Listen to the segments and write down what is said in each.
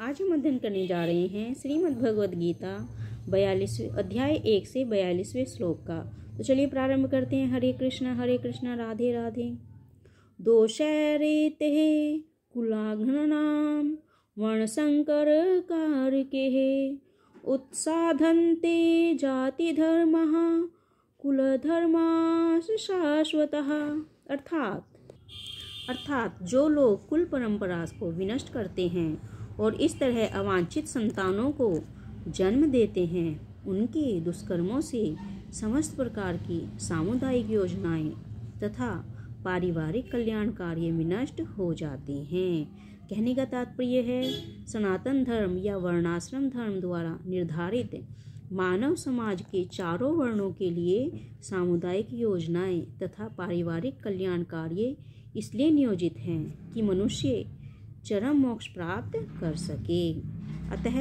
आज हम अध्ययन करने जा रहे हैं श्रीमद् भगवद गीता 42वें अध्याय 1 से 42वें श्लोक का। तो चलिए प्रारंभ करते हैं। हरे कृष्णा राधे राधे। दोषैरेते कुलाघ्नानां वर्णशंकर कारकेः उत्साधन्ते जातिधर्मः कुलधर्माश्च शाश्वतः। अर्थात जो लोग कुल परंपरा को विनष्ट करते हैं और इस तरह अवांछित संतानों को जन्म देते हैं, उनके दुष्कर्मों से समस्त प्रकार की सामुदायिक योजनाएं तथा पारिवारिक कल्याण कार्य विनष्ट हो जाते हैं। कहने का तात्पर्य है, सनातन धर्म या वर्णाश्रम धर्म द्वारा निर्धारित मानव समाज के चारों वर्णों के लिए सामुदायिक योजनाएं तथा पारिवारिक कल्याण कार्य इसलिए नियोजित हैं कि मनुष्य चरम मोक्ष प्राप्त कर सके। अतः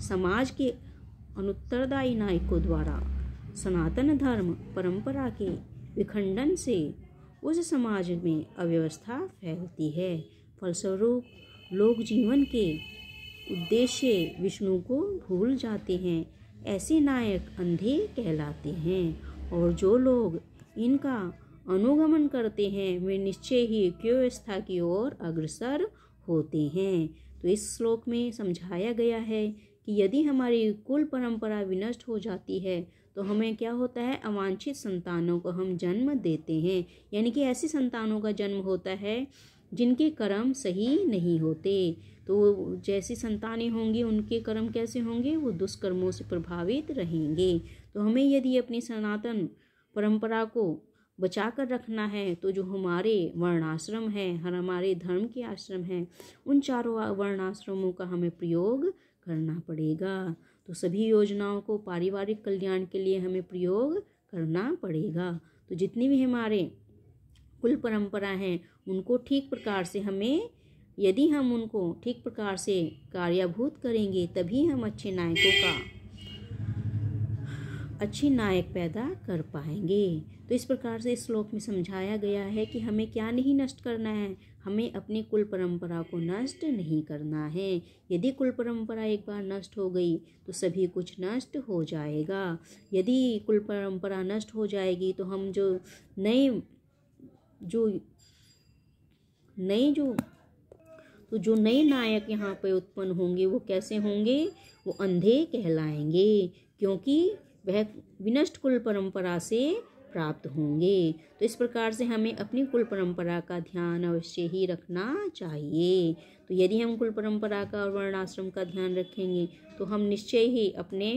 समाज के अनुत्तरदायी नायकों द्वारा सनातन धर्म परंपरा के विखंडन से उस समाज में अव्यवस्था फैलती है। फलस्वरूप लोग जीवन के उद्देश्य विष्णु को भूल जाते हैं। ऐसे नायक अंधे कहलाते हैं और जो लोग इनका अनुगमन करते हैं वे निश्चय ही कुव्यवस्था की ओर अग्रसर होते हैं। तो इस श्लोक में समझाया गया है कि यदि हमारी कुल परंपरा विनष्ट हो जाती है तो हमें क्या होता है, अवांछित संतानों को हम जन्म देते हैं। यानी कि ऐसी संतानों का जन्म होता है जिनके कर्म सही नहीं होते। तो जैसी संतानें होंगी उनके कर्म कैसे होंगे, वो दुष्कर्मों से प्रभावित रहेंगे। तो हमें यदि अपनी सनातन परंपरा को बचा कर रखना है तो जो हमारे वर्णाश्रम हैं, हमारे धर्म के आश्रम हैं, उन चारों वर्णाश्रमों का हमें प्रयोग करना पड़ेगा। तो सभी योजनाओं को पारिवारिक कल्याण के लिए हमें प्रयोग करना पड़ेगा। तो जितनी भी हमारे कुल परंपरा हैं उनको ठीक प्रकार से हमें, यदि हम उनको ठीक प्रकार से कार्यभूत करेंगे तभी हम अच्छे नायक पैदा कर पाएंगे। तो इस प्रकार से इस श्लोक में समझाया गया है कि हमें क्या नहीं नष्ट करना है, हमें अपनी कुल परंपरा को नष्ट नहीं करना है। यदि कुल परंपरा एक बार नष्ट हो गई तो सभी कुछ नष्ट हो जाएगा। यदि कुल परंपरा नष्ट हो जाएगी तो हम जो नए नायक यहाँ पे उत्पन्न होंगे वो कैसे होंगे, वो अंधे कहलाएंगे, क्योंकि वह विनष्ट कुल परंपरा से प्राप्त होंगे। तो इस प्रकार से हमें अपनी कुल परंपरा का ध्यान अवश्य ही रखना चाहिए। तो यदि हम कुल परंपरा का और वर्णाश्रम का ध्यान रखेंगे तो हम निश्चय ही अपने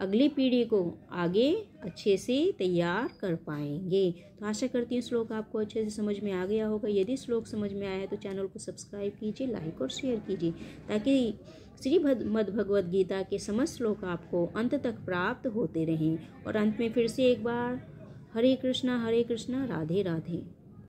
अगली पीढ़ी को आगे अच्छे से तैयार कर पाएंगे। तो आशा करती हूँ श्लोक आपको अच्छे से समझ में आ गया होगा। यदि श्लोक समझ में आया है तो चैनल को सब्सक्राइब कीजिए, लाइक और शेयर कीजिए, ताकि श्रीमद् भगवद गीता के समस्त श्लोक आपको अंत तक प्राप्त होते रहें। और अंत में फिर से एक बार हरे कृष्णा राधे राधे।